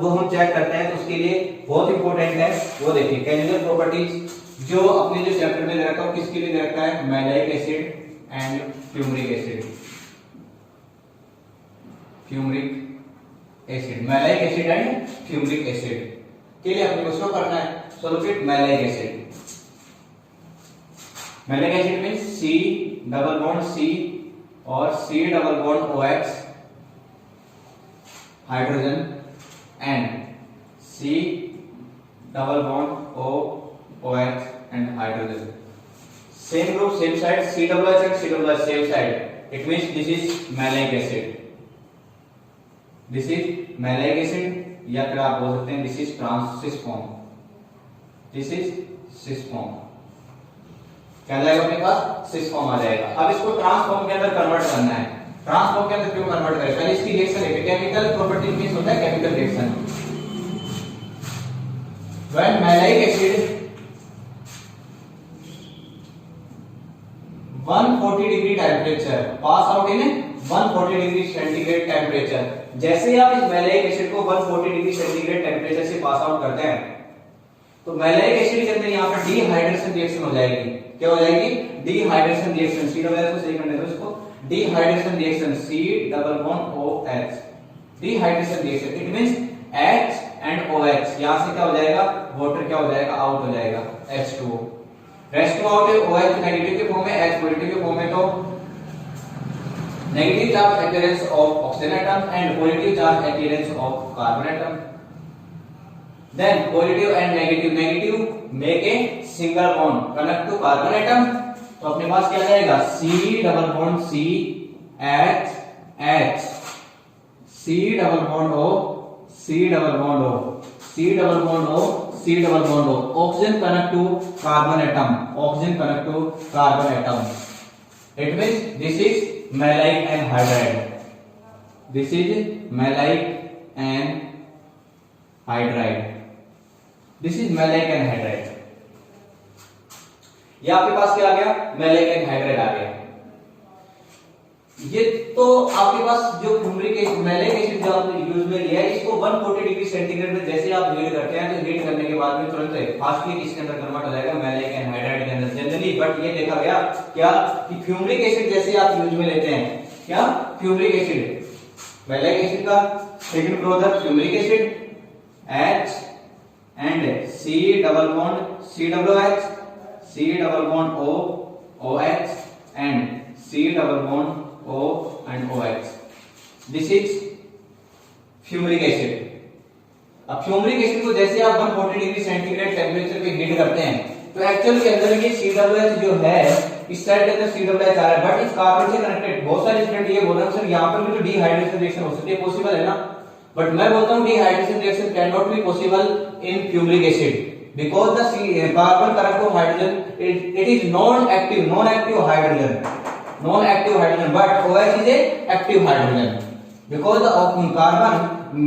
वो हम चेक करते हैं, तो उसके लिए बहुत इंपॉर्टेंट है वो देखिए केमिकल प्रॉपर्टीज जो अपने जो चैप्टर में दे रखा है किसके लिए दे रखा है, maleic acid and fumaric acid. Fumaric acid, maleic acid and fumaric acid के लिए अपने को शो करना है। So look it maleic acid. Maleic acid means C double bond C और C double bond OH hydrogen and C double bond OH and hydrogen, same group same side, COOH and COOH same side, it means this is maleic acid, this is maleic acid, या फिर आप बोल सकते हैं this is trans form, this is cis form। क्या जाएगा अपने पास, cis form आ जाएगा। अब इसको ट्रांस फॉर्म के अंदर कन्वर्ट करना है। ट्रांस फॉर्म के अंदर क्यों कन्वर्ट करें, पहले इसकी रिएक्शन है, केमिकल प्रॉपर्टी मींस होता है chemical reaction. when maleic acid 140 degree temperature pass out in 140 degree centigrade temperature, जैसे आप इस मैलाइक एसिड को 140 डिग्री सेंटीग्रेड टेम्परेचर से पास आउट करते हैं तो मैलाइक एसिड के अंदर यहां पर डीहाइड्रेशन रिएक्शन हो जाएगी। क्या हो जाएगी, dehydration reaction. C double H को सही करने दो इसको, dehydration reaction C double bond OH, dehydration reaction it means H and OH, यहां से क्या हो जाएगा, वाटर क्या हो जाएगा, आउट हो जाएगा H2O। रेस्ट आउट है, OH नेगेटिव के फॉर्म में, H पॉजिटिव के फॉर्म में, तो negative charge appearance of oxygen atom and positive charge appearance of carbon atom. Then positive and negative make a single bond connect to carbon atom, तो अपने पास क्या जाएगा C double bond C H H, C double bond O C double bond O, C double bond O C double bond O, oxygen connect to carbon atom, oxygen connect to carbon atom, it means this is maleic anhydride, this is maleic anhydride, this is maleic anhydride. ये आपके पास क्या आ गया, मैलाइक anhydride आ गया। ये तो आपके पास जो fumaric acid maleic acid जो आपने यूज में लिया है इसको 140 डिग्री सेंटीग्रेड में जैसे आप हीट करते हैं तो हीट करने के बाद में तुरंत फास्टली इसके अंदर कन्वर्ट हो जाएगा मैलाइक एनहाइड्राइड के अंदर जनरली। बट ये देखा गया क्या कि फ्यूमरिक एसिड जैसे आप यूज में लेते हैं, क्या फ्यूमरिक एसिड मैलाइक एसिड का second brother fumaric acid H and C double bond COOH, C double bond O OH and C double bond O and OH, this is fumaric acid. अब fumaric acid को जैसे आप 140 degree centigrade temperature पे heat करते हैं तो actual के अंदर ये COOH जो है इस साइड के अंदर COOH आ रहा है बट इस कार्बन से कनेक्टेड। बहुत सारे स्टूडेंट ये बोल रहे हैं सर यहाँ पर भी तो डीहाइड्रेशन रिएक्शन हो सकती है, पॉसिबल है ना, बट मैं बोलता हूँ dehydration reaction can not be possible in fumaric acid because the carbon connect to hydrogen it is non-active hydrogen, non-active hydrogen, but OH is a active hydrogen because the carbon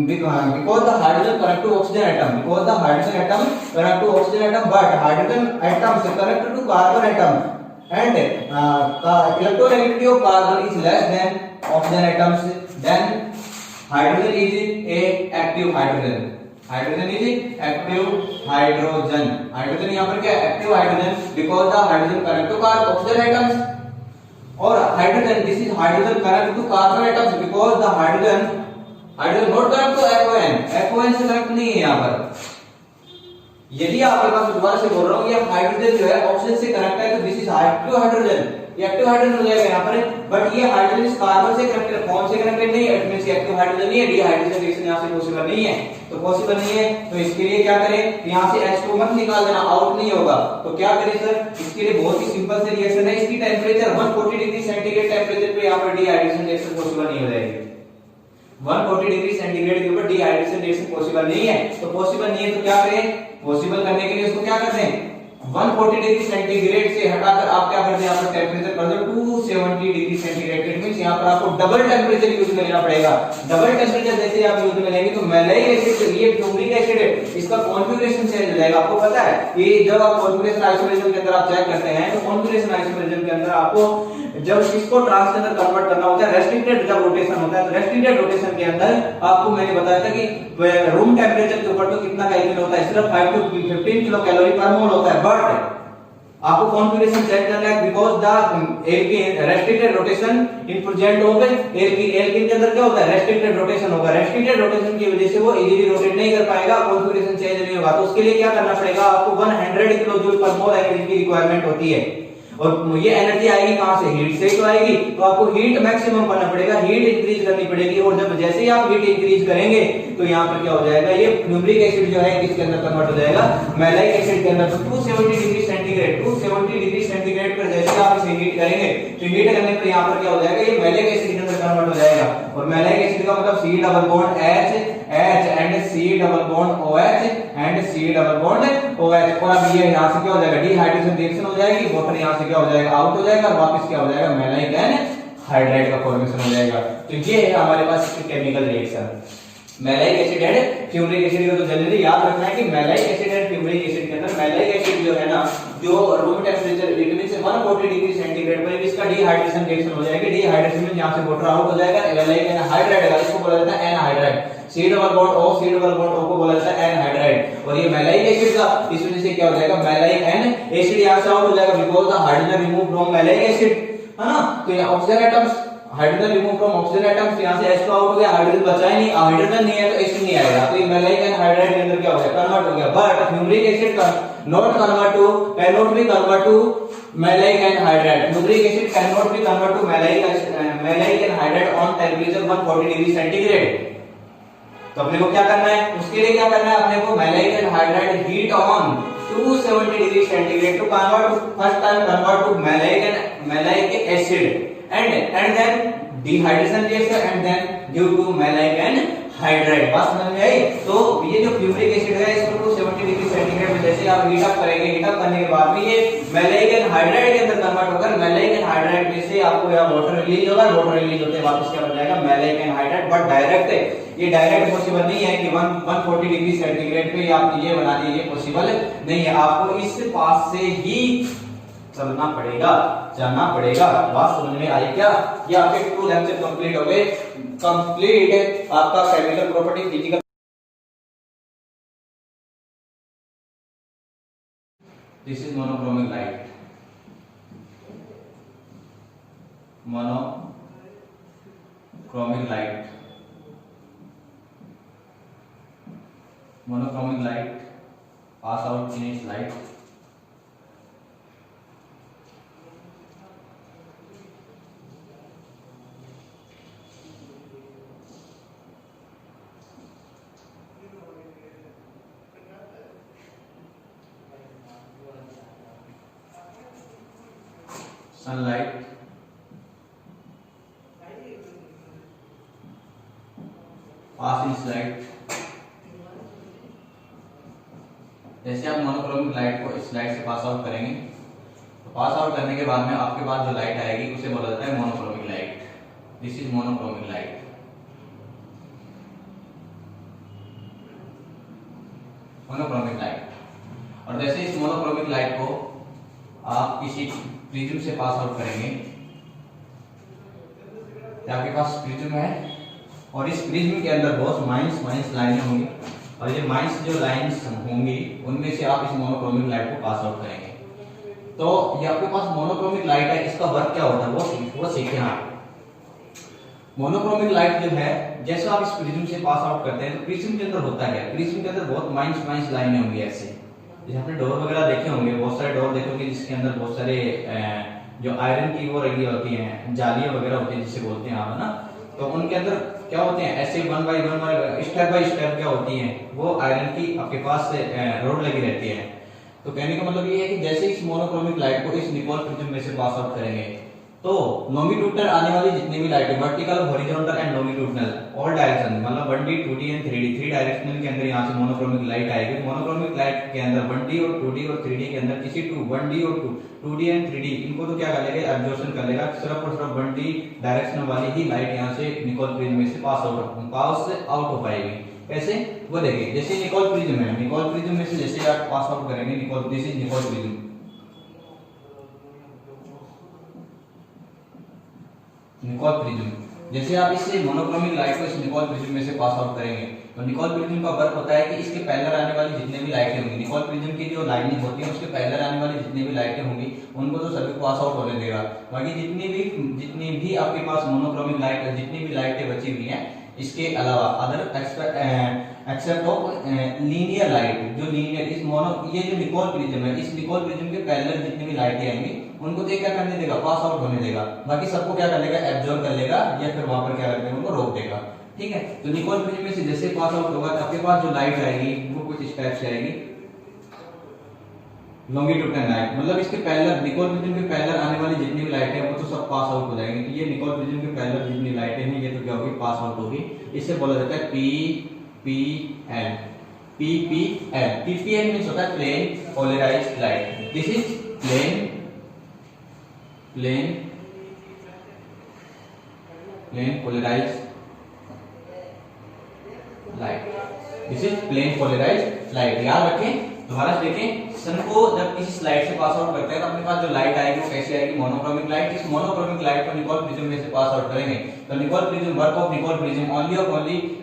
because the hydrogen connect to oxygen atom, because the hydrogen atom connect to oxygen atom, but hydrogen atoms connect to carbon atom and electronegativity of carbon is less than oxygen atoms, then hydrogen is a active hydrogen, hydrogen is active hydrogen, hydrogen यहाँ पर क्या active hydrogen because the hydrogen connect to oxygen atoms, और hydrogen this is hydrogen connect to carbon atoms because the hydrogen not connect to FON से कनेक्ट नहीं है यहाँ पर। यदि आपके पास दोबारा से बोल रहा हूँ ये हाइड्रोजन जो है ऑक्सीजन से कनेक्ट है तो दिस इज एक्टिव हाइड्रोजन, ये एक्टिव हाइड्रोजन हो जाएगा यहाँ पर, बट ये हाइड्रोजन इस कार्बन से कनेक्टेड कौन से कनेक्टेड नहीं है, इट मींस ये एक्टिव हाइड्रोजन नहीं है, डीहाइड्रेशन रिएक्शन यहाँ से पॉसिबल नहीं है, तो पॉसिबल नहीं है तो इसके लिए क्या करें, यहाँ से H2 मत निकाल देना, आउट नहीं होगा, तो क्या करें सर, इसके लिए बहुत ही सिंपल से रिएक्शन है, इसकी टेंपरेचर 140 डिग्री सेंटीग्रेड टेंपरेचर पे यहाँ पर डीहाइड्रेशन रिएक्शन पॉसिबल नहीं हो जाएगी। 140 डिग्री सेंटीग्रेड के ऊपर डीहाइड्रेशन रिएक्शन पॉसिबल नहीं है, तो पॉसिबल नहीं है तो क्या करें, पॉसिबल करने के लिए इसको क्या करते हैं 140 डिग्री सेंटीग्रेड से हटाकर आप क्या करते हैं यहाँ पर टेम्परेचर कर दो 270 डिग्री सेंटीग्रेड, इट मींस यहाँ पर आपको डबल टेम्परेचर यूज में लेना पड़ेगा। डबल टेम्परेचर जैसे आप यूज में लेंगे तो मैलाइक एसिड ये फ्यूमरिक एसिड है इसका कॉन्फ़िगरेशन चेंज हो जाएगा। आपको पता है ये जब आप कॉन्फ़िगरेशन आइसोमेरिज्म के अंदर आप चेक करते हैं तो कॉन्फ़िगरेशन आइसोमेरिज्म के अंदर आपको जब इसको ट्रांस के अंदर कन्वर्ट करना होता है, रेस्ट्रिक्टेड जब रोटेशन होता है, तो रेस्ट्रिक्टेड रोटेशन के अंदर आपको मैंने बताया था कि रूम टेम्परेचर के ऊपर तो कितना केल्विन होता है, सिर्फ 5 to 15 किलो कैलोरी पर मोल होता है। बट आपको कॉन्फ़िगरेशन चेक करना है, because the alkene restricted rotation in present of alkene के अंदर क्या होता है, रेस्ट्रिक्टेड रोटेशन होगा। रेस्ट्रिक्टेड रोटेशन की वजह से वो इजीली रोटेट नहीं कर पाएगा, कॉन्फ़िगरेशन चेंज नहीं होगा। तो उसके लिए क्या करना पड़ेगा, आपको 100 किलो जूल पर मोल एनर्जी की रिक्वायरमेंट होती है। और ये एनर्जी आएगी कहां से, हीट से तो आएगी। तो आपको हीट मैक्सिमम करना पड़ेगा, हीट इंक्रीज करनी पड़ेगी। और जब जैसे ही आप हीट इंक्रीज करेंगे तो यहाँ पर क्या हो जाएगा, ये फ्यूमरिक एसिड जो है किसके अंदर कन्वर्ट हो जाएगा, मैलाइक एसिड के अंदर। तो 270 डिग्री सेंटीग्रेड, 270 डिग्री सेंटीग्रेड पर जैसे आप इसे हीट करेंगे तो हीट करने पर यहाँ पर क्या हो जाएगा, ये मैलाइक एसिड के अंदर कन्वर्ट हो जाएगा। और मैलाइक एसिड का मतलब C double bond H and C double bond OH and C double bond OH। और अब ये यहाँ से क्या हो जाएगा, डिहाइड्रेशन रिएक्शन हो जाएगी, वाटर यहाँ से क्या हो जाएगा, आउट हो जाएगा, और वापस क्या हो जाएगा, मैलाइक एंड हाइड्राइड का फॉर्मेशन हो जाएगा। तो ये है हमारे पास chemical reaction maleic acid and fumaric acid का। तो जनरली याद रखना है कि maleic acid and fumaric acid के अंदर मैलाइक एसिड जो है ना, जो room temperature it means 140 degree centigrade पर इसका डिहाइड्रेशन रिएक्शन हो जाएगी। डिहाइड्रेशन में यहां से वाटर आउट हो जाएगा, मैलाइक एंड हाइड्राइड का, इसको बोला जाता है anhydride. C double bond O, C double bond O को बोला जाता है एनहाइड्राइड। और ये मैलाइक एसिड का, इस वजह से क्या हो जाएगा, मैलाइक एंड एसिड यहां से आउट हो जाएगा, because the hydrogen remove from maleic acid, है ना। तो ये oxygen atoms, hydrogen remove from oxygen atoms, यहां से H2 आउट हो गया, हाइड्रोजन बचा ही नहीं, हाइड्रोजन नहीं है तो H नहीं आएगा। तो ये मैलाइक एंड हाइड्राइड के अंदर क्या हो गया, कन्वर्ट हो गया। बट फ्यूमरिक एसिड का not convert to, can not be convert to maleic anhydride. Fumaric acid can not be convert to maleic anhydride on temperature 140 degree centigrade. तो अपने को क्या करना है, उसके लिए क्या करना है, अपने को maleic anhydride heat on 270 degree centigrade to convert, first time convert to maleic acid and then dehydration reaction and then due to maleic anhydride. बात समझ में आई। तो ये जो फ्यूमरिक एसिड है इसको 270 डिग्री सेंटीग्रेड में जैसे आप हीट अप करेंगे, हीट अप करने के बाद में ये मैलाइक एंड हाइड्राइड के अंदर कन्वर्ट होकर मैलाइक एंड हाइड्राइड में से आपको यहाँ वाटर रिलीज होगा, वाटर रिलीज होते हैं वापस क्या बन जाएगा, maleic and hydride. But direct ये डायरेक्ट पॉसिबल नहीं है कि 140 डिग्री सेंटीग्रेड पे आप ये बना दीजिए, पॉसिबल नहीं है। आपको इस पास से ही चलना पड़ेगा, जाना पड़ेगा। बात समझ में आई क्या? ये आपके 2 लेक्चर कंप्लीट हो गए। कंप्लीट आपका chemical property physical. This is monochromic light, monochromic light, monochromic light pass out in its light. sunlight pass in light। जैसे आप मोनोक्रोमिक लाइट को इस लाइट से पास आउट करेंगे तो पास आउट करने के बाद में आपके पास जो लाइट आएगी उसे बोला जाता है monochromic light. This is monochromic light. Monochromic light. और जैसे इस मोनोक्रोमिक लाइट को आप किसी प्रिज्म से पास आउट करेंगे, आपके पास प्रिज्म है और इस प्रिज्म के अंदर बहुत माइनस लाइनें होंगी और ये माइनस जो लाइन्स होंगी उनमें से आप इस मोनोक्रोमिक लाइट को पास आउट करेंगे। तो ये आपके पास मोनोक्रोमिक लाइट है, इसका वर्क क्या होता है वो सीखें आप। मोनोक्रोमिक लाइट जो है, जैसे आप इस प्रिज्म से पास आउट करते हैं तो प्रिज्म के अंदर होता है, प्रिज्म के अंदर बहुत माइनस लाइनें होंगी ऐसे। जैसे आपने डोर वगैरह देखे होंगे, बहुत सारे डोर देखोगे जिसके अंदर बहुत सारे जो आयरन की वो लगी होती हैं, जालियां वगैरह होती हैं जिसे बोलते हैं आप, है ना। तो उनके अंदर क्या होते हैं, ऐसे 1 बाय 1 स्टेप बाय स्टेप क्या होती हैं, वो आयरन की आपके पास रोड लगी रहती है। तो कहने का मतलब ये है कि जैसे इस मोनोक्रोमिक लाइट को इस निकोल प्रिज्म में से पास आउट करेंगे तो लॉन्गिट्यूडनल आने वाली जितनी भी लाइट है, vertical, horizontal and longitudinal, all direction, मतलब 1D 2D and 3D, 3 directional के अंदर यहाँ से मोनोक्रोमिक लाइट आएगी। मोनोक्रोमिक लाइट के अंदर 1D और 2D और 3D के अंदर किसी 1D और 2D एंड 3D इनको तो क्या कर लेगा, एब्जॉर्प्शन कर लेगा। सिर्फ और सिर्फ 1D डायरेक्शनल वाली ही लाइट यहाँ से निकोल प्रिज्म में से पास आउट हो पाएगी। कैसे, वो देखिए, जैसे निकोल प्रिज्म है, निकोल प्रिज्म में से जैसे आप पास आउट करेंगे, Nicol, this is Nicol prism, Nicol prism, जैसे आप इससे मोनोक्रोमिक लाइट को इस निकोल प्रिज्म में से पास आउट करेंगे तो निकोल प्रिज्म का वर्क होता है कि इसके पैरेलल आने वाली जितने भी लाइटें होंगी, निकोल प्रिज्म की जो लाइनिंग होती है उसके पैरेलल आने वाली जितनी भी लाइटें होंगी उनको तो सभी पास आउट होने देगा। बाकी जितनी भी आपके पास मोनोक्रोमिक लाइट है, जितनी भी लाइटें बची हुई हैं इसके अलावा other except of linear light, जो लीनियर इस मोनो ये जो निकोल प्रिज्म है, इस निकोल प्रिज्म के पैरेलल जितनी भी लाइटें आएंगी उनको तो क्या करने देगा, पास आउट होने देगा, बाकी सबको क्या कर लेगा, एब्जॉर्ब कर लेगा या फिर वहां पर क्या कर देगा, उनको रोक देगा। ठीक है, तो निकोल प्रिज्म में से जैसे पास आउट होगा तो आपके पास जो लाइट आएगी वो कुछ इस टाइप से आएगी, लॉन्गिट्यूडनल लाइट, मतलब इसके पैरेलल निकोल प्रिज्म के पैरेलल आने वाली जितनी भी लाइटें हैं वो तो सब पास आउट हो जाएंगी। तो ये निकोल प्रिज्म के पैरेलल जितनी लाइटें हैं ये तो क्या होगी, पास आउट होगी। इससे बोला जाता है PPL। PPL मींस होता है plane polarised light. This is plane polarised light, this is plane polarised light. याद रखें, दोबारा देखें, सन को जब किसी स्लाइड से पास आउट करते हैं तो अपने पास जो लाइट आएगी वो कैसे आएगी, मोनोक्रोमिक लाइट। इस मोनोक्रोमिक लाइट को निकोल प्रिज्म में से पास आउट करेंगे तो Nicol prism, work of Nicol prism only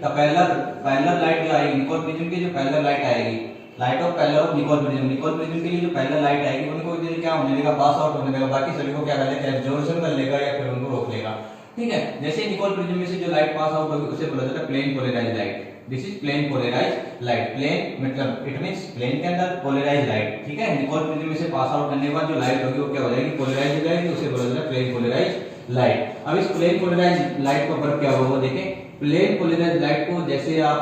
the parallel light जो आएगी, निकोल प्रिज्म की जो पैरेलल लाइट आएगी, light of parallel of Nicol prism, Nicol prism के लिए जो पैरेलल लाइट आएगी उनको क्या होने देगा, पास आउट होने देगा, बाकी सभी को क्या कर लेगा, एब्जॉर्प्शन कर लेगा या फिर उनको रोक लेगा। ठीक है, जैसे निकोल प्रिज्म में से जो लाइट पास आउट होगी उसे बोला जाता है plane polarised light. This is plane polarised light. Plane मतलब इट मींस प्लेन के अंदर पोलराइज्ड लाइट। ठीक है, निकोल प्रिज्म में से पास आउट करने के बाद जो लाइट होगी वो क्या हो जाएगी, पोलराइज्ड हो जाएगी, उसे बोला जाता है प्लेन पोलराइज्ड लाइट। अब इस प्लेन पोलराइज्ड लाइट का वर्क क्या होगा वो देखें। प्लेन पोलराइज्ड लाइट को जैसे आप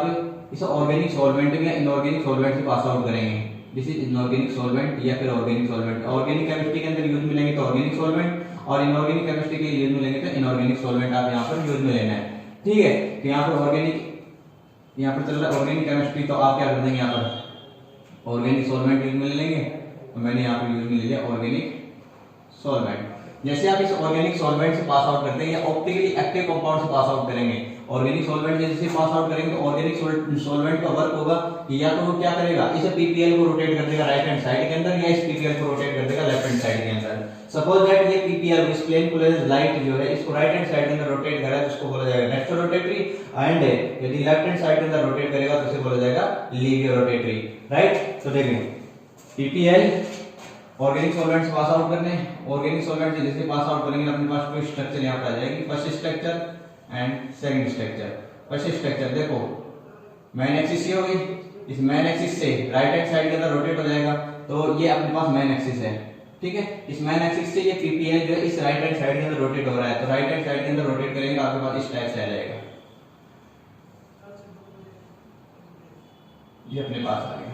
इसे ऑर्गेनिक सॉल्वेंट या इनऑर्गेनिक सॉल्वेंट से पास आउट करेंगे, दिस इज इनऑर्गेनिक सॉल्वेंट या फिर ऑर्गेनिक सॉल्वेंट। ऑर्गेनिक केमिस्ट्री के अंदर यूज मिलेंगे तो ऑर्गेनिक सॉल्वेंट, और इनऑर्गेनिक केमिस्ट्री के यूज मिलेंगे तो इनऑर्गेनिक सॉल्वेंट आप यहाँ पर यूज में लेना है। ठीक है, तो यहाँ पर ऑर्गेनिक, यहाँ पर चल रहा है ऑर्गेनिक केमिस्ट्री, तो आप क्या कर देंगे, यहाँ पर ऑर्गेनिक सॉल्वेंट यूज में ले लेंगे। तो मैंने यहाँ पर यूज में ले लिया ऑर्गेनिक सॉल्वेंट। जैसे आप इस ऑर्गेनिक सॉल्वेंट से पास आउट करते हैं या ऑप्टिकली एक्टिव कंपाउंड से पास आउट करेंगे, ऑर्गेनिक सॉल्वेंट जैसे पास आउट करेंगे तो ऑर्गेनिक सॉल्वेंट का वर्क होगा या तो वो क्या करेगा, इसे पीपीएल को रोटेट कर देगा राइट हैंड साइड के अंदर, या इस पीपीएल को रोटेट कर देगा लेफ्ट हैंड साइड के अंदर। सपोज दैट ये पीपीएल इस प्लेन पोलराइज्ड लाइट जो है इसको राइट हैंड साइड के अंदर रोटेट कर रहा है तो उसको बोला जाएगा नेचुरल रोटेटरी, एंड यदि लेफ्ट हैंड साइड के अंदर रोटेट करेगा तो उसे बोला जाएगा लीनियर रोटेटरी। राइट, तो देखिए पीपीएल ऑर्गेनिक सॉल्वेंट से पास आउट करने, ऑर्गेनिक सॉल्वेंट से जैसे पास आउट करेंगे अपने पास कोई स्ट्रक्चर यहाँ पर आ जाएगी, first structure and second structure. First structure देखो मेन एक्सिस ये होगी, इस मेन एक्सिस से राइट हैंड साइड के अंदर रोटेट हो जाएगा तो ये अपने पास मेन एक्सिस है। ठीक है, इस मेन एक्सिस से ये पीपीएल जो है इस राइट हैंड साइड के अंदर रोटेट हो रहा है, तो राइट हैंड साइड के अंदर रोटेट करेंगे तो आपके पास इस टाइप से आ जाएगा, ये अपने पास आ गया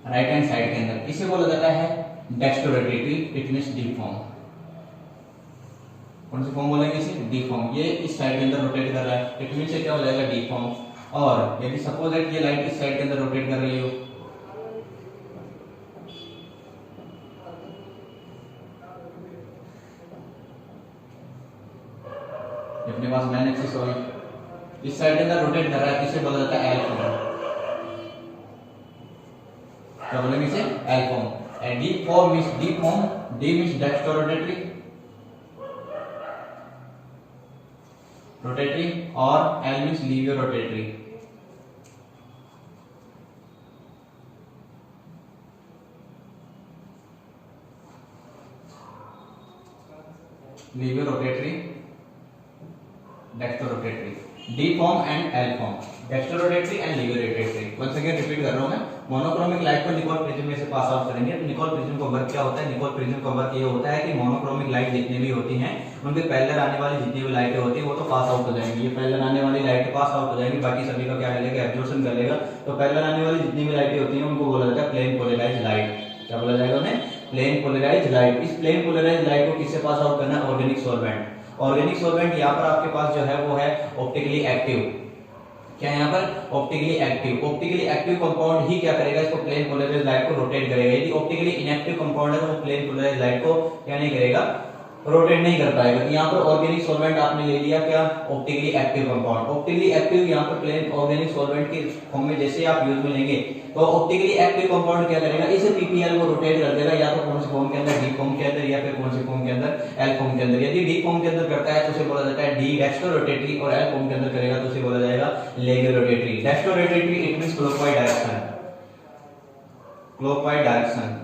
राइट हैंड साइड के अंदर। इसे बोला जाता है dextrorotatory, it means D form. कौन सी फॉर्म बोलेंगे इसे, डी फॉर्म। ये इस साइड के अंदर रोटेट कर रहा है, इट मींस क्या हो जाएगा, डी फॉर्म। और यदि सपोज दैट ये लाइट इस साइड के अंदर रोटेट कर रही हो, अपने पास मेन एक्सिस होगी, इस साइड के अंदर रोटेट कर रहा है, इसे बोला जाता है एल फॉर्म। क्या बोलेंगे इसे, L form. And D form means D form, D means dextrorotatory, rotatory, और L means linear rotatory. Linear rotatory, dextrorotatory, D form and L form, dextrorotatory and linear rotatory. Once again repeat कर रहा हूं मैं, monochromic light को Nicol prism में से pass out करेंगे तो निकोल प्रिज्म का वर्क क्या होता है, निकोल प्रिज्म का वर्क ये होता है कि मोनोक्रोमिक लाइट जितनी भी होती हैं उनके पैरेलल आने वाली जितनी भी लाइटें होती हैं वो तो पास आउट हो जाएंगी, ये पैरेलल आने वाली लाइट पास आउट हो जाएंगी, बाकी सभी का क्या करेगा, एब्जॉर्प्शन कर लेगा। तो पैरेलल आने वाली जितनी भी लाइटें होती हैं उनको बोला जाता है प्लेन पोलराइज्ड लाइट। क्या बोला जाएगा उन्हें, प्लेन पोलराइज्ड लाइट। इस प्लेन पोलराइज्ड लाइट को किससे पास आउट करना है, ऑर्गेनिक सॉल्वेंट। ऑर्गेनिक सॉल्वेंट यहाँ पर आपके पास जो है वो है ऑप्टिकली एक्टिव। क्या यहाँ पर optically active, optically active compound ही क्या करेगा, इसको प्लेन पोलराइज्ड लाइट को रोटेट करेगा। यदि ऑप्टिकली इनएक्टिव कंपाउंड है तो वो प्लेन पोलराइज्ड लाइट को क्या नहीं करेगा, रोटेट नहीं कर पाएगा। तो यहाँ पर ऑर्गेनिक सॉल्वेंट आपने ले लिया क्या, optically active compound. Optically active यहाँ पर प्लेन ऑर्गेनिक सॉल्वेंट के फॉर्म में जैसे आप यूज में लेंगे तो ऑप्टिकली एक्टिव कंपाउंड क्या करेगा, इसे पीपीएल को रोटेट कर देगा, या तो कौन से फॉर्म के अंदर, डी फॉर्म के अंदर, या फिर कौन से फॉर्म के अंदर, एल फॉर्म के अंदर। यदि डी फॉर्म के अंदर करता है तो उसे बोला जाता है डी डेक्स्ट्रो रोटेटरी, और एल फॉर्म के अंदर करेगा तो उसे बोला जाएगा laevo rotatory. Dextro rotatory it means clockwise direction, clockwise direction,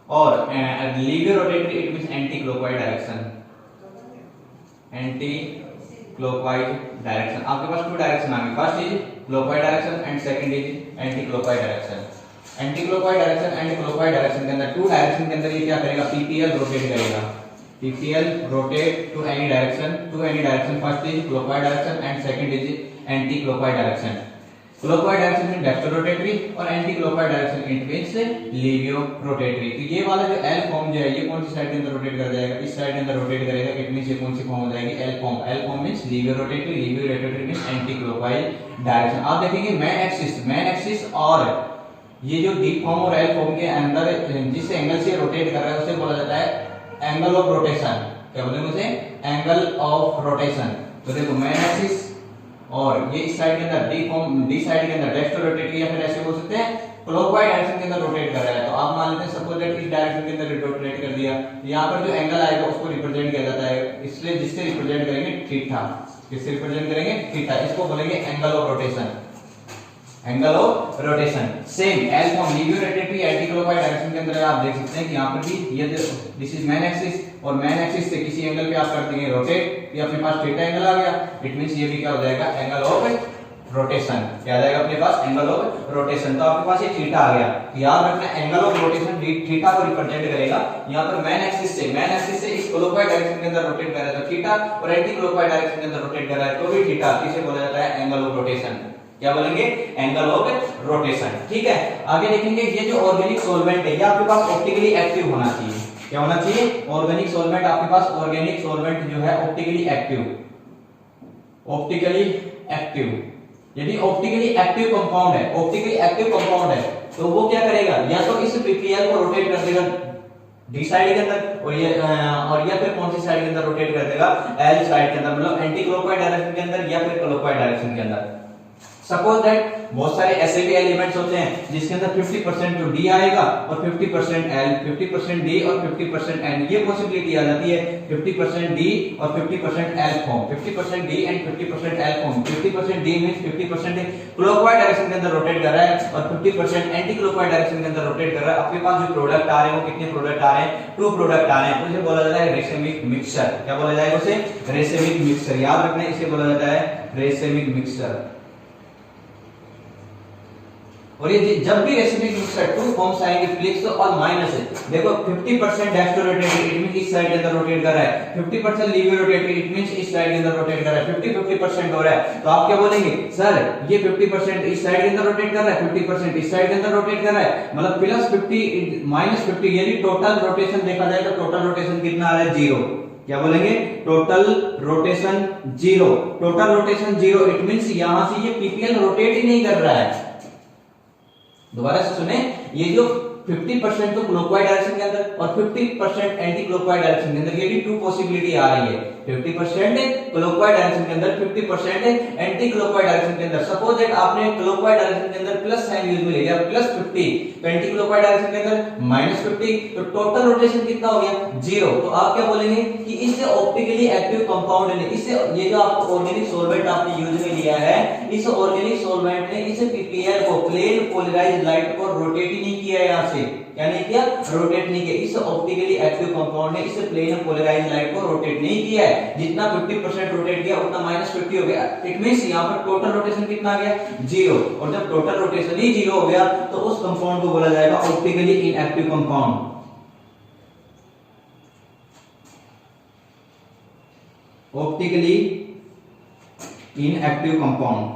और laevo rotatory it means anti clockwise direction, anti clockwise direction. आपके पास टू डायरेक्शन आ गए, first is clockwise direction and second is anti clockwise direction. Anti clockwise direction and clockwise direction के अंदर, two direction के अंदर ये क्या करेगा, पीपीएल रोटेट करेगा, PPL rotate to any direction, first is clockwise direction and second is anti clockwise direction. Clockwise direction में dextro rotatory और anti clockwise direction it means laevo rotatory. तो ये वाला जो एल फॉर्म जो है ये कौन सी साइड के अंदर रोटेट कर जाएगा, इस साइड के अंदर रोटेट करेगा, इट मींस ये कौन सी फॉर्म हो जाएगी, L form. L form means laevo rotatory means anti clockwise direction. आप देखेंगे मैन एक्सिस और ये जो डी फॉर्म और एल फॉर्म के अंदर जिस एंगल से रोटेट कर रहा है उसे बोला जाता है एंगल ऑफ रोटेशन। क्या बोलेंगे उसे, एंगल ऑफ रोटेशन। तो देखो मैन एक्सिस और ये इस साइड के अंदर डी साइड के अंदर डेक्स्ट्रो रोटेटरी, या फिर ऐसे बोल सकते हैं क्लॉकवाइज डायरेक्शन के अंदर रोटेट कर रहा है। तो आप मान लेते हैं सपोज दैट इस डायरेक्शन के अंदर रोटेट कर दिया, यहाँ पर जो एंगल आएगा उसको रिप्रेजेंट किया जाता है, इसलिए जिससे रिप्रेजेंट करेंगे थीटा, किससे रिप्रेजेंट करेंगे, थीटा। इसको बोलेंगे angle of rotation, angle of rotation. Same L form laevo rotatory anti clockwise direction के अंदर आप देख सकते हैं कि यहाँ पर भी ये दिस इज मैन एक्सिस, और मैन एक्सिस से किसी एंगल पे आप कर देंगे रोटेट, ये अपने पास थीटा एंगल आ गया, इट मींस ये भी क्या हो जाएगा, एंगल ऑफ रोटेशन। क्या आ जाएगा अपने पास, एंगल ऑफ रोटेशन। तो आपके पास ये थीटा आ गया, याद रखना एंगल ऑफ रोटेशन थीटा को रिप्रेजेंट करेगा। यहाँ पर मैन एक्सिस से इस क्लॉकवाइज डायरेक्शन के अंदर रोटेट कर रहा है तो थीटा, और एंटी क्लॉकवाइज डायरेक्शन के अंदर रोटेट कर रहा है तो भी थीटा। इसे बोला जाता है एंगल ऑफ रोटेशन। क्या बोलेंगे, एंगल ऑफ रोटेशन। ठीक है, आगे देखेंगे ये जो ऑर्गेनिक सॉल्वेंट है ये आपके पास ऑप्टिकली एक्टिव होना चाहिए। क्या होना चाहिए, ऑर्गेनिक सॉल्वेंट आपके पास, ऑर्गेनिक सॉल्वेंट जो है ऑप्टिकली एक्टिव, ऑप्टिकली एक्टिव। यदि ऑप्टिकली एक्टिव कंपाउंड है, ऑप्टिकली एक्टिव कंपाउंड है तो वो क्या करेगा, या तो इस पीपीएल को रोटेट कर देगा डी साइड के अंदर, और या फिर कौन सी साइड के अंदर रोटेट कर देगा, एल साइड के अंदर, मतलब एंटी क्लॉकवाइज डायरेक्शन के अंदर या फिर क्लॉकवाइज डायरेक्शन के अंदर। सपोज दैट बहुत सारे ऐसे भी एलिमेंट्स होते हैं जिसके अंदर 50% जो डी आएगा और 50% एल, 50% डी और 50% एन, ये पॉसिबिलिटी आ जाती है 50% डी और 50% L form, 50% D and 50% L form. 50% D means 50% clockwise direction के अंदर रोटेट कर रहा है और 50% एंटी क्लॉकवाइज डायरेक्शन के अंदर रोटेट कर रहा है। आपके पास जो प्रोडक्ट आ रहे हैं वो कितने प्रोडक्ट आ रहे हैं, 2 प्रोडक्ट आ रहे हैं, तो इसे बोला जाता है रेसेमिक मिक्सचर। क्या बोला जाएगा उसे, रेसेमिक मिक्सचर। याद रखना इसे बोला जाता है रेसेमिक मिक्सचर। और ये जब भी रेसिमिक मिक्सचर 2 फॉर्म्स आएंगे, प्लस और माइनस है, देखो 50% डेक्स्ट्रो रोटेटरी इट मींस इस साइड के अंदर रोटेट कर रहा है, 50% लीवियो रोटेटरी इट मींस इस साइड के अंदर रोटेट कर रहा है, 50-50% हो रहा है। तो आप क्या बोलेंगे, सर ये 50% इस साइड के अंदर रोटेट कर रहा है, 50% इस साइड के अंदर रोटेट कर रहा है, मतलब +50 -50, यानी टोटल रोटेशन देखा जाए तो टोटल रोटेशन कितना आ रहा है, 0। क्या बोलेंगे, total rotation 0। Total rotation 0 it means यहां से ये पीपीएल रोटेट ही नहीं कर रहा है। दोबारा से सुने, ये जो 50% तो क्लॉकवाइज डायरेक्शन के अंदर और 50% एंटी क्लॉकवाइज डायरेक्शन के अंदर, ये भी 2 पॉसिबिलिटी आ रही है, 50% क्लॉकवाइज डायरेक्शन के अंदर, 50% एंटी क्लॉकवाइज डायरेक्शन के अंदर। सपोज दैट आपने क्लॉकवाइज डायरेक्शन के अंदर प्लस साइन यूज में ले लिया, +50, तो एंटी क्लॉकवाइज डायरेक्शन के अंदर -50, तो टोटल रोटेशन कितना हो गया, 0। तो आप क्या बोलेंगे कि इससे ऑप्टिकली एक्टिव कंपाउंड ने, इससे ये जो आपको ऑर्गेनिक सॉल्वेंट आपने यूज में लिया है, इस ऑर्गेनिक सॉल्वेंट ने इस पीपीएल को, प्लेन पोलराइज्ड लाइट को रोटेट ही नहीं किया यहां से, क्या नहीं किया, रोटेट नहीं किया। इस ऑप्टिकली एक्टिव कंपाउंड ने इस प्लेन पोलराइज्ड लाइट को रोटेट नहीं किया है, जितना 50% रोटेट किया उतना -50 हो गया। इट मींस यहां पर टोटल रोटेशन कितना आ गया, 0। और जब टोटल रोटेशन ही 0 हो गया तो उस कंपाउंड को बोला जाएगा optically inactive compound. Optically inactive compound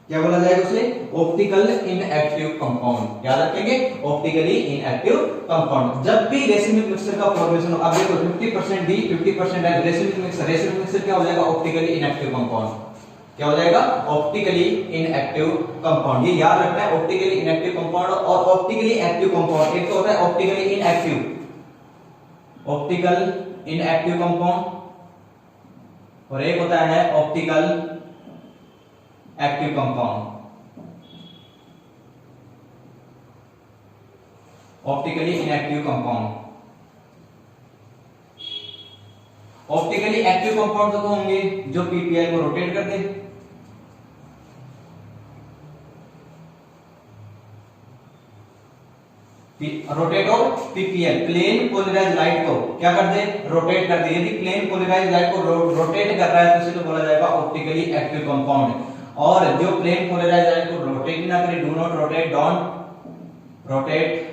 क्या बोला जाएगा उसे, ऑप्टिकल इनएक्टिव कंपाउंड। याद रखेंगे, ऑप्टिकली इनएक्टिव कंपाउंड। जब भी रेसिमिक मिक्सचर का फॉर्मेशन हो, अब देखो 50% डी 50% एल, रेसिमिक मिक्सचर क्या हो जाएगा, ऑप्टिकली इनएक्टिव कंपाउंड। क्या हो जाएगा, ऑप्टिकली इनएक्टिव कंपाउंड। ये याद रखना है, ऑप्टिकली इनएक्टिव कंपाउंड और ऑप्टिकली एक्टिव कंपाउंड। एक तो होता है optically inactive, optical inactive compound, और एक होता है optical active compound. Optically inactive compound, optically active compound तो होंगे जो पीपीआई को रोटेट कर दे, rotate of PPL, plane polarise light को क्या कर दे, रोटेट कर दे। यदि प्लेन पोलराइज लाइट को रोटेट कर रहा है तो उसे तो बोला जाएगा ऑप्टिकली एक्टिव कंपाउंड। और जो प्लेन पोलराइज लाइट को रोटेट ना करे, do not rotate, don't rotate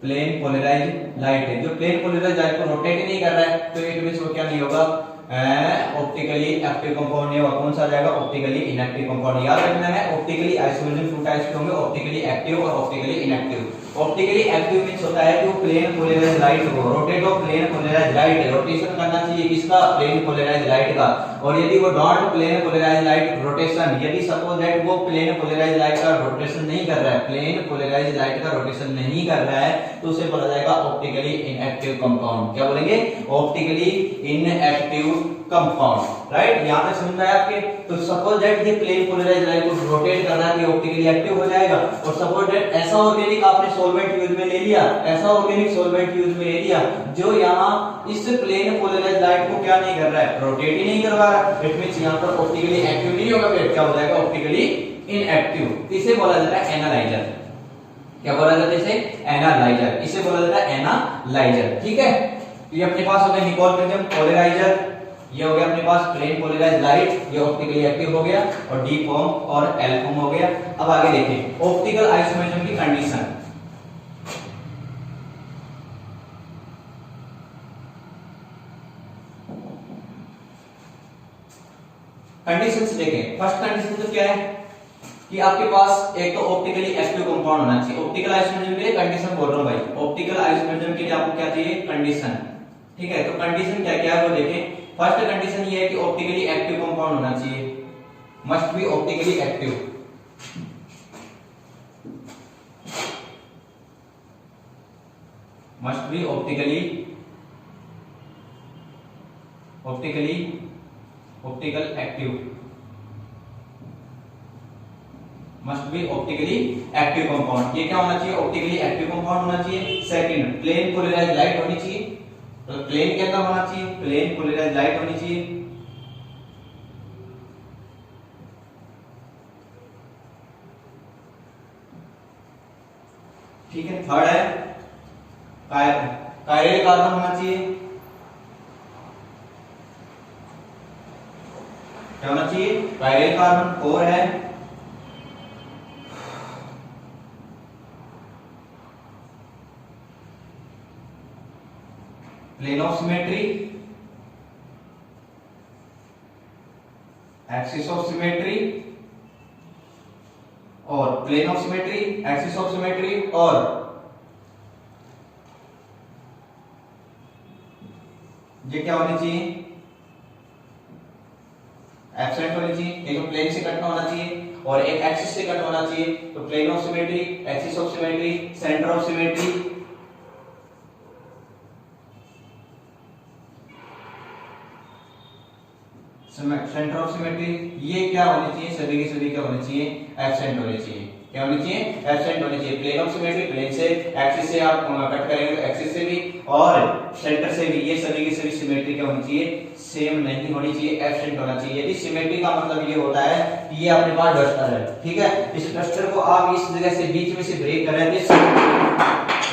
plane polarise light है, जो प्लेन पोलराइज लाइट को रोटेट ही नहीं कर रहा है तो इट मींस वो क्या नहीं होगा, ऑप्टिकली एक्टिव कंपाउंड नहीं होगा। कौन सा आ जाएगा, ऑप्टिकली इनएक्टिव कंपाउंड। याद रखना है ऑप्टिकली आइसोमेरिज्म टू टाइप्स के होंगे, ऑप्टिकली एक्टिव और optically inactive. Optically active means होता है कि वो प्लेन पोलराइज लाइट को, rotate of plane polarise light, rotation करना चाहिए किसका, प्लेन पोलराइज लाइट का। और यदि वो don't plane polarise light rotation, यदि सपोज दैट वो प्लेन पोलराइज लाइट का रोटेशन नहीं कर रहा है, प्लेन पोलराइज लाइट का रोटेशन नहीं कर रहा है तो उसे बोला जाएगा ऑप्टिकली इनएक्टिव कंपाउंड। क्या बोलेंगे, ऑप्टिकली इनएक्टिव कंपाउंड। राइट, यहां तक समझ में आया आपके। तो सपोज दैट ये प्लेन पोलराइज लाइट को रोटेट करना है, ऑप्टिकली एक्टिव हो जाएगा। और सपोज दैट ऐसा ऑर्गेनिक आपने सॉल्वेंट यूज में ले लिया, ऐसा ऑर्गेनिक सॉल्वेंट यूज में ले लिया जो यहाँ इस प्लेन पोलराइज लाइट को क्या नहीं कर रहा है, रोटेट ही नहीं करवा रहा, इट मींस यहाँ पर ऑप्टिकली एक्टिव नहीं होगा, फिर क्या हो जाएगा, ऑप्टिकली इनएक्टिव। इसे बोला जाता है एनालाइजर। क्या बोला जाता है इसे, एनालाइजर। इसे बोला जाता है एनालाइजर। ठीक है, ये अपने पास हो गया निकोल प्रिज्म, पोलराइजर, ये हो गया अपने पास प्लेन पोलराइज लाइट, ये ऑप्टिकली एक्टिव हो गया, और डी फॉर्म और एल फॉर्म हो गया। अब आगे देखें ऑप्टिकल आइसोमेरिज्म की कंडीशन। कंडीशंस देखें। फर्स्ट कंडीशन तो क्या है कि आपके पास एक तो ऑप्टिकली एक्टिव कंपाउंड होना चाहिए। ऑप्टिकल आइसोमेरिज्म के लिए कंडीशन बोल रहा हूं भाई, ऑप्टिकल आइसोमेरिज्म के लिए आपको क्या चाहिए, कंडीशन। ठीक है, तो कंडीशन क्या क्या है वो देखें। फर्स्ट कंडीशन ये है कि ऑप्टिकली एक्टिव कंपाउंड होना चाहिए, must be optically active. Must B optical active, must be optically active compound. ये क्या होना चाहिए, ऑप्टिकली एक्टिव कंपाउंड होना चाहिए। सेकंड, प्लेन पोलराइज लाइट होनी चाहिए, तो प्लेन के अंदर होना चाहिए, प्लेन पोलराइज लाइट होनी चाहिए। ठीक है, थर्ड है कायरल कार्बन होना चाहिए। क्या होना चाहिए, कायरल कार्बन। फोर है plane of symmetry, axis of symmetry, और plane of symmetry, axis of symmetry, और ये क्या होनी चाहिए, एब्सेंट होनी चाहिए। एक तो प्लेन से कट होना चाहिए और एक एक्सिस से कट होना चाहिए। तो plane of symmetry, axis of symmetry, centre of symmetry, centre of symmetry, ये क्या होनी चाहिए, सभी की सभी क्या होनी चाहिए, एब्सेंट होनी चाहिए। क्या होनी चाहिए, एब्सेंट होनी चाहिए। प्लेन ऑफ सिमेट्री, प्लेन से, एक्सिस से आप कट करेंगे तो एक्सिस से भी, और सेंटर से भी, ये सभी की सभी सिमेट्री क्या होनी चाहिए, सेम नहीं होनी चाहिए, एब्सेंट होना चाहिए। यदि सिमेट्री का मतलब ये होता है कि ये अपने पास डस्टर है, ठीक है, इस डस्टर को आप इस जगह से बीच में से ब्रेक कर रहे हैं,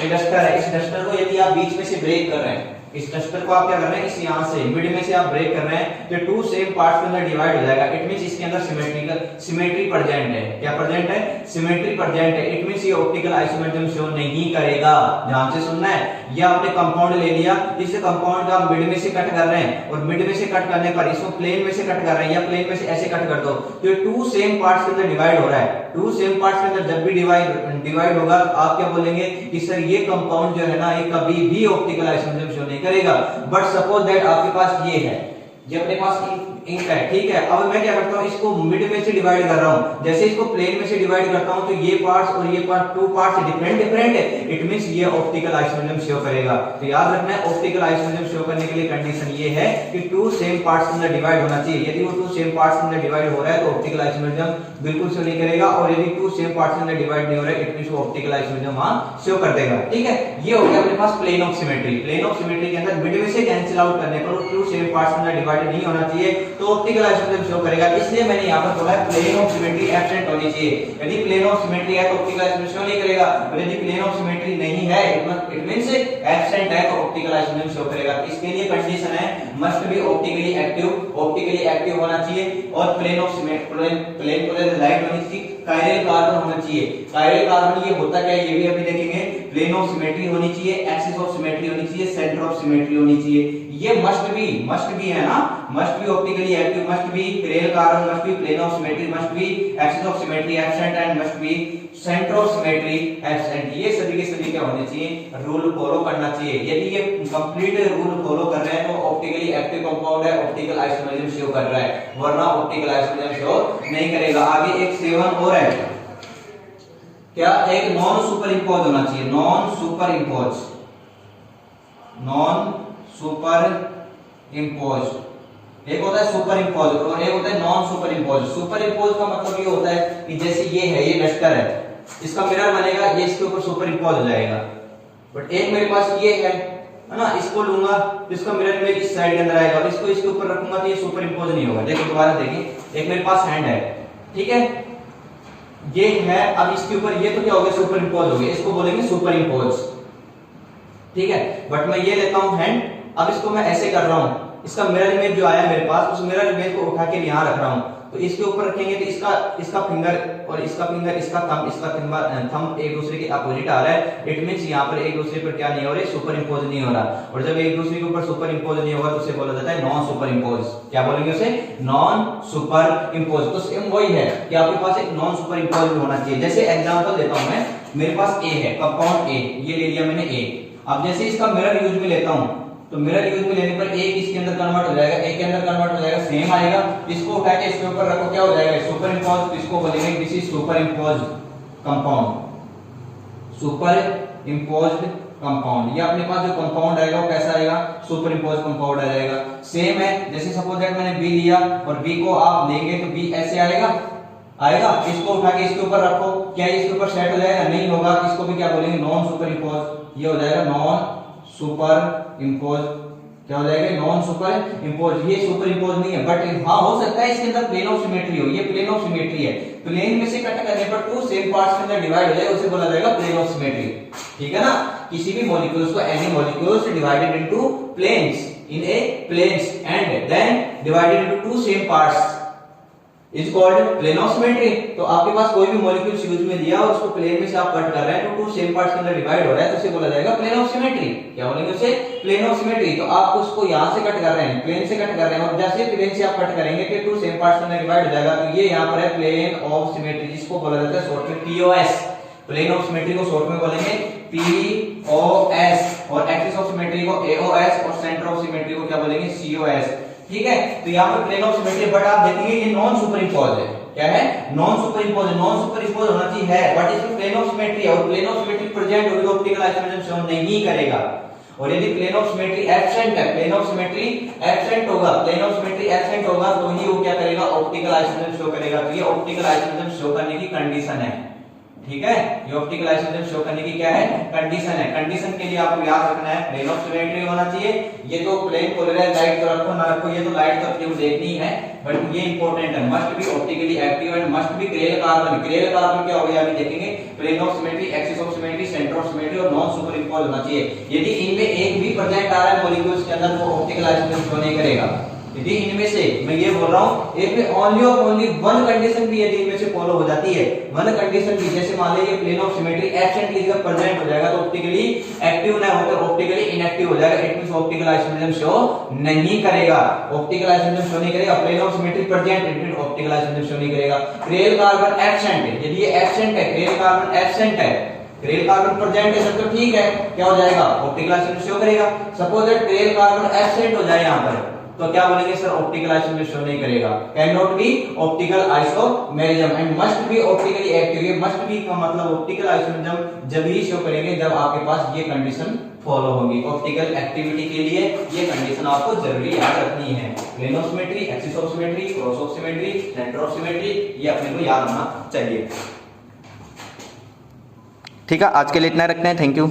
ये डस्टर है, इस डस्टर को यदि आप बीच में से ब्रेक कर रहे हैं, इस डस्टर को आप क्या कर रहे हैं, इस यहां से मिड में से आप ब्रेक कर रहे हैं, तो टू सेम पार्ट्स के अंदर डिवाइड हो जाएगा। इट मींस इसके अंदर सिमेट्री प्रेजेंट है। क्या प्रेजेंट है, सिमेट्री प्रेजेंट है। इट मींस ये ऑप्टिकल आइसोमेरिज्म शो नहीं करेगा। ध्यान से सुनना है, ये आपने कंपाउंड ले लिया, इस कंपाउंड का मिड में से कट कर रहे हैं, और मिड में से कट करने पर इसको प्लेन में से कट कर रहे हैं, या प्लेन में से ऐसे कट कर दो, तो टू सेम पार्ट्स के अंदर डिवाइड हो रहा है। टू सेम पार्ट्स के अंदर जब भी डिवाइड होगा आप क्या बोलेंगे कि सर ये कंपाउंड जो है ना, ये कभी भी ऑप्टिकल आइसोमेरिज्म शो नहीं करेगा। बट सपोज दैट आपके पास ये है, ये अपने पास इंक है, ठीक है। अब मैं क्या करता हूँ, इसको मिड में से डिवाइड कर रहा हूँ। जैसे इसको प्लेन में से डिवाइड करता हूँ तो ये पार्ट्स और ये पार्ट, टू पार्ट्स डिफरेंट है। इट मींस ये ऑप्टिकल आइसोमेरिज्म शो करेगा। तो याद रखना है, ऑप्टिकल आइसोमेरिज्म शो करने के लिए कंडीशन ये है कि टू सेम पार्ट्स के अंदर डिवाइड होना चाहिए। यदि वो टू सेम पार्ट्स के अंदर डिवाइड हो रहा है तो ऑप्टिकल आइसोमेरिज्म बिल्कुल शो नहीं करेगा, और यदि टू सेम पार्ट्स के अंदर डिवाइड नहीं हो रहा है, इट मींस वो ऑप्टिकल आइसोमेरिज्म वहां शो कर देगा, ठीक है। ये हो गया अपने पास plane of symmetry. Plane of symmetry के अंदर मिड में से कैंसिल आउट करने पर टू सेम पार्ट्स के अंदर डिवाइड नहीं होना चाहिए तो ऑप्टिकल आइसोमेरिज्म शो करेगा। इसलिए मैंने यहां पर बोला है प्लेन ऑफ सिमेट्री एब्सेंट होनी चाहिए। यदि प्लेन ऑफ सिमेट्री है तो ऑप्टिकल आइसोमेरिज्म शो नहीं करेगा, और यदि प्लेन ऑफ सिमेट्री नहीं है, इट मींस एब्सेंट है, तो ऑप्टिकल आइसोमेरिज्म शो करेगा। इसके लिए कंडीशन है मस्ट बी ऑप्टिकली एक्टिव होना चाहिए, और plane of symmetry, plane polarised होनी चाहिए, कायरल कार्बन होना चाहिए। कायरल कार्बन ये होता क्या है ये भी अभी देखेंगे। प्लेन ऑफ सिमेट्री होनी चाहिए, एक्सिस ऑफ सिमेट्री होनी चाहिए, सेंटर ऑफ सिमेट्री होनी चाहिए। ये मस्ट बी है ना, must be optically active, must be parallel carbon, must be plane of symmetry, must be axis of symmetry absent, and must be centre of symmetry absent. ये सभी के सभी क्या होने चाहिए, रूल फॉलो करना चाहिए। यदि ये कंप्लीट रूल फॉलो कर रहे हैं तो ऑप्टिकली एक्टिव कंपाउंड है, ऑप्टिकल आइसोमेरिज्म शो कर रहा है, वरना ऑप्टिकल आइसोमेरिज्म शो नहीं करेगा। आगे एक 7 और है, क्या, एक नॉन सुपर इंपोज होना चाहिए, non super impose, non super impose. एक होता है सुपर इंपोज और एक होता है non super impose. Super impose का मतलब ये होता है कि जैसे ये है, ये डस्टर है, इसका मिरर बनेगा, ये इसके ऊपर सुपर इंपोज हो जाएगा। बट एक मेरे पास ये है ना, इसको लूंगा तो इसका मिरर इमेज इस साइड के अंदर आएगा, और इसको इसके ऊपर रखूंगा तो ये सुपर इंपोज नहीं होगा। देखो दोबारा देखिए, एक मेरे पास हैंड है, ठीक है, ये है, अब इसके ऊपर ये तो क्या हो गया, सुपर इंपोज हो गया, इसको बोलेंगे सुपर इंपोज, ठीक है। बट मैं ये लेता हूं हैंड, अब इसको मैं ऐसे कर रहा हूं, इसका मिरर इमेज जो आया मेरे पास, उस मिरर इमेज को उठा के यहां रख रहा हूं, तो इसके ऊपर रखेंगे तो इसका फिंगर और इसका फिंगर, इसका थंब एक दूसरे के अपोजिट आ रहा है। इट मींस यहां पर एक दूसरे पर क्या नहीं हो रहा है, सुपर इंपोज नहीं हो रहा। और जब एक दूसरे के ऊपर सुपर इंपोज नहीं होगा तो उसे बोला जाता है नॉन सुपर इंपोज। क्या बोलेंगे उसे, नॉन सुपर इंपोज। तो सेम वही है कि आपके पास एक नॉन सुपर इंपोज भी होना चाहिए। जैसे एग्जांपल देता हूं मैं, मेरे पास ए है, कंपाउंड ए, ये ले लिया मैंने ए। अब जैसे इसका मिरर यूज में लेता हूं, तो मिरर यूज में लेने पर एक इसके अंदर कन्वर्ट हो जाएगा, एक के अंदर कन्वर्ट हो जाएगा, सेम आएगा। इसको उठा के इसके ऊपर रखो, क्या हो जाएगा, सुपर इंपोज। इसको बोलेंगे this is super impose compound, super imposed compound. ये अपने पास जो कंपाउंड आएगा वो कैसा आएगा, सुपर इंपोज कंपाउंड आ जाएगा। सेम है, जैसे सपोज दैट मैंने बी लिया और बी को आप लेंगे तो बी ऐसे आएगा, इसको उठा के इसके ऊपर रखो, क्या इसके ऊपर सेट हो जाएगा, नहीं होगा। इसको भी क्या बोलेंगे, नॉन सुपर इंपोज। ये हो जाएगा नॉन सुपर इंपोज, क्या हो जाएगा, नॉन सुपर इंपोज। ये सुपर इंपोज नहीं है, बट हाँ हो सकता है इसके अंदर प्लेन ऑफ सिमेट्री हो, ये प्लेन ऑफ सिमेट्री है। प्लेन में से कट करने पर टू सेम पार्ट्स के अंदर डिवाइड हो जाए, उसे बोला जाएगा प्लेन ऑफ सिमेट्री, ठीक है ना। किसी भी मॉलिक्यूल्स को, any molecules divided into planes, in a planes and then divided into two same parts is called plane of symmetry. तो आपके पास कोई भी मॉलिक्यूल्स यूज में दिया और उसको प्लेन में से आप कट कर रहे हैं तो टू सेम पार्ट्स के अंदर डिवाइड हो रहा है, तो उसे बोला जाएगा प्लेन ऑफ सिमेट्री। क्या बोलेंगे उसे, प्लेन ऑफ सिमेट्री। तो आप उसको यहां से कट कर रहे हैं, प्लेन से कट कर रहे हैं, और जैसे प्लेन से आप कट करेंगे कि टू सेम पार्ट्स के अंदर डिवाइड हो जाएगा। तो ये यहां पर है प्लेन ऑफ सिमेट्री, जिसको बोला जाता है शॉर्ट में पीओएस। प्लेन ऑफ सिमेट्री को शॉर्ट में बोलेंगे पीओएस, और एक्सिस ऑफ सिमेट्री को एओएस, और सेंटर ऑफ सिमेट्री को क्या बोलेंगे, सीओएस, ठीक है। तो यहाँ पर प्लेन ऑफ सिमेट्री, बट आप देखेंगे ये नॉन सुपर इंपोज है। क्या है, नॉन सुपर इंपोज है। नॉन सुपर इंपोज होना चाहिए है, बट इसमें प्लेन ऑफ सिमेट्री है, और प्लेन ऑफ सिमेट्री प्रेजेंट होगी तो ऑप्टिकल आइसोमेरिज्म शो नहीं करेगा। और यदि प्लेन ऑफ सिमेट्री एब्सेंट है, प्लेन ऑफ सिमेट्री एब्सेंट होगा, प्लेन ऑफ सिमेट्री एब्सेंट होगा तो ही वो क्या करेगा, ऑप्टिकल आइसोमेरिज्म शो करेगा। तो ये ऑप्टिकल आइसोमेरिज्म शो करने की कंडीशन है, ठीक है। ये ऑप्टिकल आइसोमेरिज्म शो करने की क्या है, कंडीशन है। कंडीशन के लिए आपको याद रखना है प्लेन ऑफ सिमेट्री होना चाहिए। ये तो प्लेन पोलराइज्ड लाइट तो रखो ना रखो, ये तो लाइट तो अपनी देखनी है, बट ये इंपॉर्टेंट है, must be optically active and must be parallel carbon. Parallel carbon क्या हो गया अभी देखेंगे, plane of symmetry, axis of symmetry, centre of symmetry और नॉन सुपर इंपोज होना चाहिए। यदि इनमें एक भी प्रेजेंट आ रहा है मॉलिक्यूल्स के अंदर तो ऑप्टिकल आइसोमेरिज्म शो नहीं करेगा। यदि इनमें से, मैं ये बोल रहा हूं, एक में ओनली और ओनली वन कंडीशन भी यदि इनमें से फॉलो हो जाती है, वन कंडीशन भी, जैसे मान लीजिए प्लेन ऑफ सिमेट्री एब्सेंट की जगह प्रेजेंट हो जाएगा तो ऑप्टिकली एक्टिव ना होकर ऑप्टिकली इनएक्टिव हो जाएगा। It means optical isomerism show नहीं करेगा, ऑप्टिकल आइसोमेरिज्म शो नहीं करेगा। Plane of symmetry present, it means optical isomerism show नहीं करेगा। पैरेलल कार्बन एब्सेंट है, यदि ये एब्सेंट है, पैरेलल कार्बन एब्सेंट है, पैरेलल कार्बन प्रेजेंट है सब तो ठीक है, क्या हो जाएगा, ऑप्टिकल आइसोमेरिज्म शो करेगा। Suppose that parallel carbon absent हो जाए, यहां पर तो क्या बोलेंगे सर ऑप्टिकल आइसोमेरिज्म शो नहीं करेगा, can not B optical isomerism and must be optically active. ये मस्ट बी का मतलब ऑप्टिकल आइसोमेरिज्म जब ही शो करेंगे जब आपके पास ये कंडीशन फॉलो होगी। ऑप्टिकल एक्टिविटी के लिए ये कंडीशन आपको जरूरी याद रखनी है, plane of symmetry, axis of symmetry, cross of symmetry, centre of symmetry, ये अपने को याद होना चाहिए। ठीक है, आज के लिए इतना रखते हैं। Thank you.